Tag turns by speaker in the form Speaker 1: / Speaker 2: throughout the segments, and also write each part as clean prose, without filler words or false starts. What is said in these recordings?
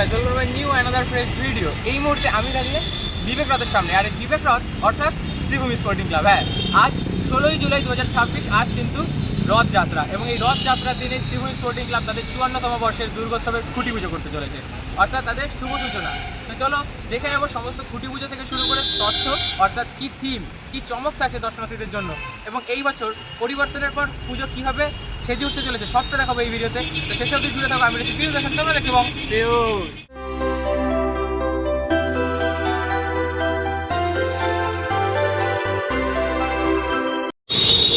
Speaker 1: Guys, welcome to new another fresh video. এই মুহূর্তে আমি দাঁড়িয়ে বিবেক রথের সামনে, আর এই বিবেক রথ অর্থাৎ শ্রীভূমি স্পোর্টিং ক্লাব। হ্যাঁ, আজ 16ই জুলাই 2026, আজ কিন্তু রথযাত্রা, এবং এই রথযাত্রার দিনে শ্রীভূমি স্পোর্টিং ক্লাব তাদের 54তম বর্ষের দুর্গোৎসবের খুঁটি পুজো করতে চলেছে, অর্থাৎ তাদের শুভ সূচনা। তো চলো দেখে নেবো সমস্ত খুঁটি পুজো থেকে শুরু করে তথ্য, অর্থাৎ কী থিম, কী চমক থাকছে দর্শনার্থীদের জন্য, এবং এই বছর পরিবর্তনের পর পুজো কীভাবে সেজে উঠতে চলেছে সবটা দেখাবো এই ভিডিওতে। তো শেষ অবধি জুড়ে থাকবো, আমি ভিডিও দেখাতে তোমরা দেখতে পাবো।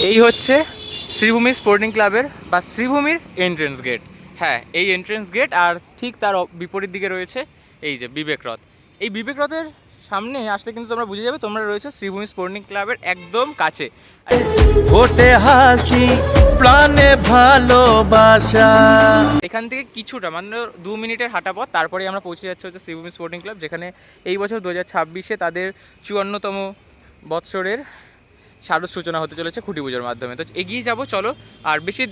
Speaker 1: এই হচ্ছে শ্রীভূমি স্পোর্টিং ক্লাবের বা শ্রীভূমির এন্ট্রেন্স গেট। হ্যাঁ, এই এন্ট্রেন্স গেট, আর ঠিক তার বিপরীত দিকে রয়েছে এই যে বিবেক রথ। এই বিবেক রথের সামনে আসলে কিন্তু তোমরা বুঝে যাবে তোমরা রয়েছে শ্রীভূমি স্পোর্টিং ক্লাবের একদম কাছে।
Speaker 2: ওঠে হাসি প্রাণে ভালোবাসা।
Speaker 1: এখান থেকে কিছুটা মাত্র 2 মিনিটের হাঁটা পথ, তারপরে আমরা পৌঁছে যাচ্ছি হচ্ছে শ্রীভূমি স্পোর্টিং ক্লাব, যেখানে এই বছর 2026-এ তাদের 54তম বৎসরের শারদ সূচনা হতে চলেছে খুঁটি পুজোর মাধ্যমে। তো এগিয়ে যাব চলো, আর বেশি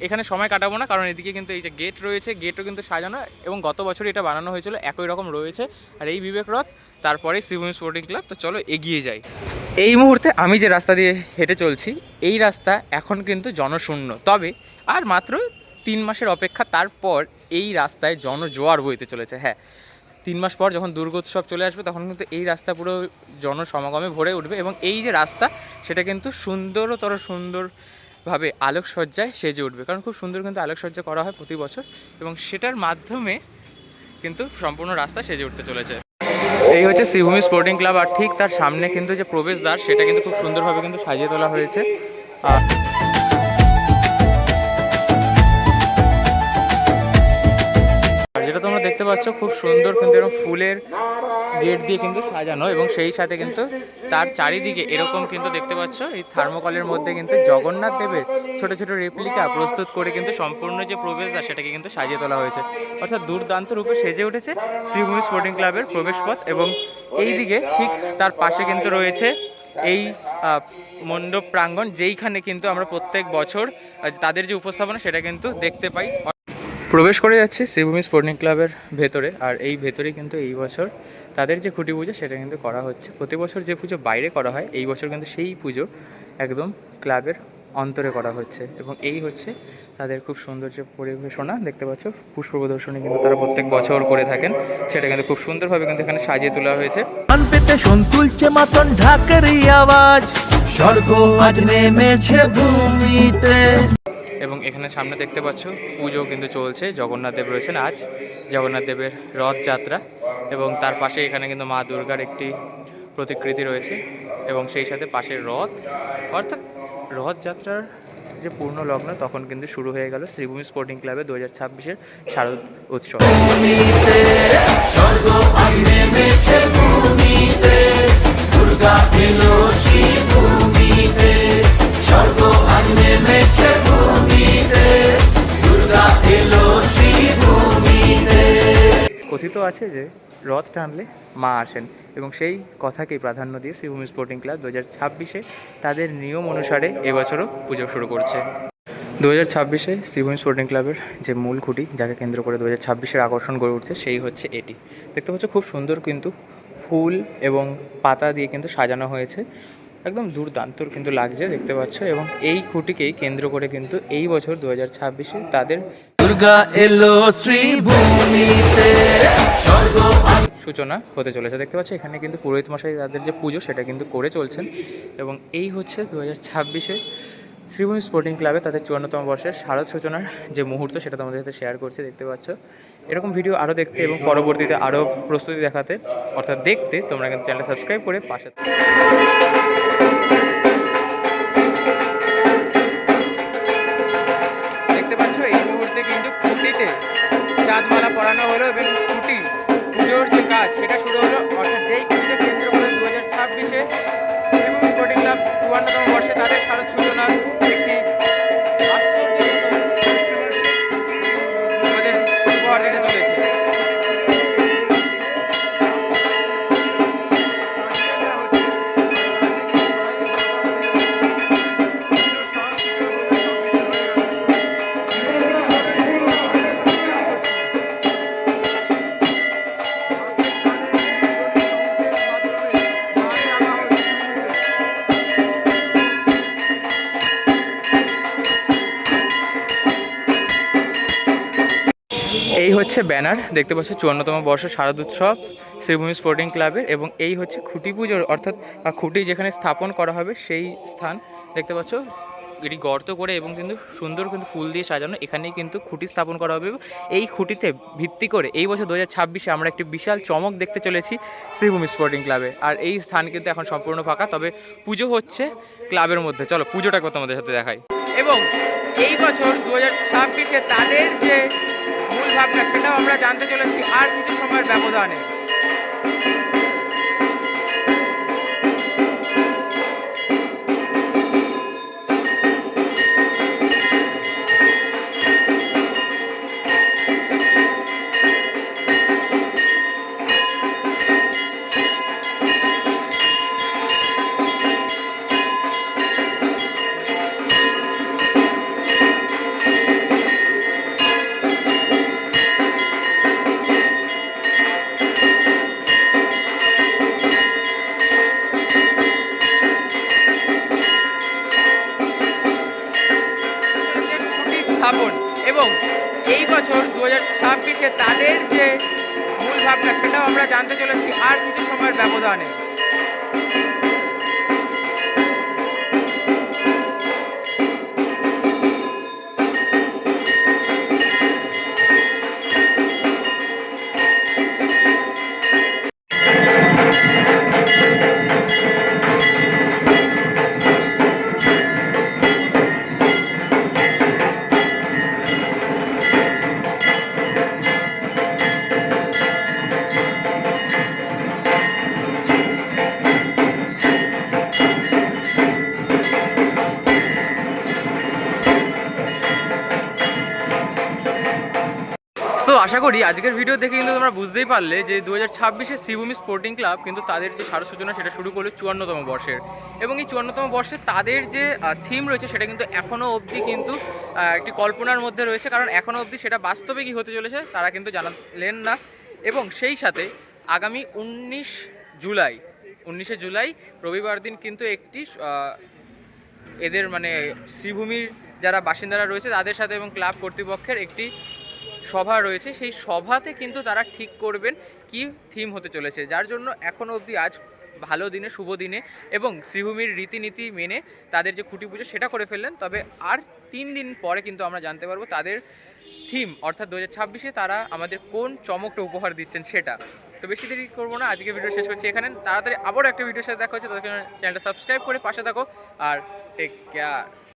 Speaker 1: এখানে সময় কাটাবো না, কারণ এদিকে কিন্তু এই যে গেট রয়েছে, গেটও কিন্তু সাজানো, এবং গত বছরই এটা বানানো হয়েছিল, একই রকম রয়েছে। আর এই বিবেক রথ, তারপরে শ্রীভূমি স্পোর্টিং ক্লাব। তো চলো এগিয়ে যাই। এই মুহূর্তে আমি যে রাস্তা দিয়ে হেঁটে চলছি, এই রাস্তা এখন কিন্তু জনশূন্য, তবে আর মাত্র 3 মাসের অপেক্ষা, তারপর এই রাস্তায় জনজোয়ার বইতে চলেছে। হ্যাঁ, 3 মাস পর যখন দুর্গোৎসব চলে আসবে, তখন কিন্তু এই রাস্তা পুরো জনসমাগমে ভরে উঠবে, এবং এই যে রাস্তা সেটা কিন্তু সুন্দরভাবে আলোকসজ্জায় সেজে উঠবে, কারণ খুব সুন্দর কিন্তু আলোকসজ্জা করা হয় প্রতি বছর, এবং সেটার মাধ্যমে কিন্তু সম্পূর্ণ রাস্তা সেজে উঠতে চলেছে। এই হচ্ছে শ্রীভূমি স্পোর্টিং ক্লাব, আর ঠিক তার সামনে কিন্তু যে প্রবেশদ্বার সেটা কিন্তু খুব সুন্দরভাবে কিন্তু সাজিয়ে তোলা হয়েছে। আর যেটা তোমরা দেখতে পাচ্ছ, খুব সুন্দর কিন্তু এরকম ফুলের গেট দিয়ে কিন্তু সাজানো, এবং সেই সাথে কিন্তু তার চারিদিকে এরকম কিন্তু দেখতে পাচ্ছ এই থার্মোকলের মধ্যে কিন্তু জগন্নাথ দেবের ছোট ছোট রেপ্লিকা প্রস্তুত করে কিন্তু সম্পূর্ণ যে প্রবেশদ্বার সেটাকে কিন্তু সাজিয়ে তোলা হয়েছে, অর্থাৎ দুর্দান্ত রূপে সেজে উঠেছে শ্রীভূমি স্পোর্টিং ক্লাবের প্রবেশপথ। এবং এই দিকে ঠিক তার পাশে কিন্তু রয়েছে এই মণ্ডপ প্রাঙ্গণ, যেইখানে কিন্তু আমরা প্রত্যেক বছর তাদের যে উপস্থাপনা সেটা কিন্তু দেখতে পাই। প্রবেশ করে যাচ্ছি শ্রীভূমি স্পোর্টিং ক্লাবের ভেতরে, আর এই ভেতরে কিন্তু এই বছর তাদের যে খুঁটি পুজো সেটা কিন্তু করা হচ্ছে। প্রতি বছর যে পুজো বাইরে করা হয়, এই বছর কিন্তু সেই পুজো একদম ক্লাবের অন্তরে করা হচ্ছে, এবং এই হচ্ছে তাদের খুব সুন্দর যে পরিবেশনা দেখতে পাচ্ছ, পুষ্প প্রদর্শনী কিন্তু তারা প্রত্যেক বছর করে থাকেন, সেটা কিন্তু খুব সুন্দরভাবে কিন্তু এখানে সাজিয়ে তোলা হয়েছে।
Speaker 2: কান পেতে শোন তুলছে মাতন ঢাকেরই আওয়াজ, স্বর্গ আজ নেমেছে ভূমিতে।
Speaker 1: এবং এখানে সামনে দেখতে পাচ্ছ পুজো কিন্তু চলছে, জগন্নাথ দেব রয়েছেন, আজ জগন্নাথ দেবের রথযাত্রা, এবং তার পাশে এখানে কিন্তু মা দুর্গার একটি প্রতিকৃতি রয়েছে, এবং সেই সাথে পাশের রথ, অর্থাৎ রথযাত্রার যে পূর্ণ লগ্ন তখন কিন্তু শুরু হয়ে গেল শ্রীভূমি স্পোর্টিং ক্লাবে 2026-এর শারদ উৎসব। কথিত আছে যে রথ টানলে মা আসেন, এবং সেই কথাকেই প্রাধান্য দিয়ে শ্রীভূমি স্পোর্টিং ক্লাব 2026-এ তাদের নিয়ম অনুসারে এবছরও পুজো শুরু করছে। 2026-এ শ্রীভূমি স্পোর্টিং ক্লাবের যে মূল খুঁটি, যাকে কেন্দ্র করে 2026-এর আকর্ষণ গড়ে উঠছে, সেই হচ্ছে এটি। দেখতে পাচ্ছ খুব সুন্দর কিন্তু ফুল এবং পাতা দিয়ে কিন্তু সাজানো হয়েছে, একদম দুর্দান্ত কিন্তু লাগছে দেখতে পাচ্ছ, এবং এই খুঁটিকেই কেন্দ্র করে কিন্তু এই বছর 2026-এ তাদের
Speaker 2: দুর্গা এলো শ্রীভূমিতে
Speaker 1: সূচনা হতে চলেছে। দেখতে পাচ্ছ এখানে কিন্তু পুরোহিত মশাই তাদের যে পুজো সেটা কিন্তু করে চলছেন, এবং এই হচ্ছে 2026-এ শ্রীভূমি স্পোর্টিং ক্লাবে তাদের 54তম বর্ষের শারদ সূচনার যে মুহূর্ত, সেটা তোমাদের সাথে শেয়ার করছি। দেখতে পাচ্ছ এরকম ভিডিও আরও দেখতে এবং পরবর্তীতে আরও প্রস্তুতি দেখাতে, অর্থাৎ দেখতে, তোমরা কিন্তু চ্যানেলটা সাবস্ক্রাইব করে পাশে দেখতে পাচ্ছ এই মুহূর্তে কিন্তু খুঁটিতে চাঁদমালা পরানো হলো, এবং খুঁটি পুজোর যে কাজ সেটা শুরু হলো, অর্থাৎ যেই খুঁটিতে কেন্দ্র করে 2026-এ শ্রীভূমি স্পোর্টিং ক্লাব 54তম বর্ষে তাদের শারদ সূচনার একটি আমাদের উপহার দিতে চলেছে। হচ্ছে ব্যানার দেখতে পাচ্ছ 54তম বর্ষ শারদোৎসব শ্রীভূমি স্পোর্টিং ক্লাবের, এবং এই হচ্ছে খুঁটি পুজোর অর্থাৎ খুঁটি যেখানে স্থাপন করা হবে সেই স্থান দেখতে পাচ্ছ। এটি গর্ত করে এবং কিন্তু সুন্দর কিন্তু ফুল দিয়ে সাজানো, এখানেই কিন্তু খুঁটি স্থাপন করা হবে। এবং এই খুঁটিতে ভিত্তি করে এই বছর 2026-এ আমরা একটি বিশাল চমক দেখতে চলেছি শ্রীভূমি স্পোর্টিং ক্লাবে। আর এই স্থান কিন্তু এখন সম্পূর্ণ ফাঁকা, তবে পুজো হচ্ছে ক্লাবের মধ্যে। চলো পুজোটাকে তোমাদের সাথে দেখাই। এবং এই বছর 2026-এ তাদের যে মূল ভাবনা সেটাও আমরা জানতে চলেছি আর কিছু সময়ের ব্যবধানে। খুঁটি স্থাপন এবং এই বছর 2026-এ তাদের যে মূল ভাবনা সেটাও আমরা জানতে চলেছি আর কিছু সময়ের ব্যবধানে। সো আশা করি আজকের ভিডিও দেখে কিন্তু তোমরা বুঝতেই পারলে যে 2026-এ শ্রীভূমি স্পোর্টিং ক্লাব কিন্তু তাদের যে সারস সূচনা সেটা শুরু করলো 54তম বর্ষের। এবং এই 54তম বর্ষে তাদের যে থিম রয়েছে সেটা কিন্তু এখনও অবধি কিন্তু একটি কল্পনার মধ্যে রয়েছে, কারণ এখনও অবধি সেটা বাস্তবে কী হতে চলেছে তারা কিন্তু জানালেন না। এবং সেই সাথে আগামী 19শে জুলাই রবিবার দিন কিন্তু একটি এদের মানে শ্রীভূমির যারা বাসিন্দারা রয়েছে তাদের সাথে এবং ক্লাব কর্তৃপক্ষের একটি সভা রয়েছে। সেই সভাতে কিন্তু তারা ঠিক করবেন কি থিম হতে চলেছে, যার জন্য এখনও অবধি আজ ভালো দিনে শুভ দিনে এবং শ্রীভূমির রীতিনীতি মেনে তাদের যে খুঁটি পুজো সেটা করে ফেললেন। তবে আর 3 দিন পরে কিন্তু আমরা জানতে পারবো তাদের থিম অর্থাৎ 2026-এ তারা আমাদের কোন চমকটা উপহার দিচ্ছেন সেটা। তো বেশি দেরি করবো না, আজকে ভিডিও শেষ করছি এখানে। তাড়াতাড়ি আবারও একটা ভিডিওর সাথে দেখা হচ্ছে, তাদের চ্যানেলটা সাবস্ক্রাইব করে পাশে থাকো আর টেক কেয়ার।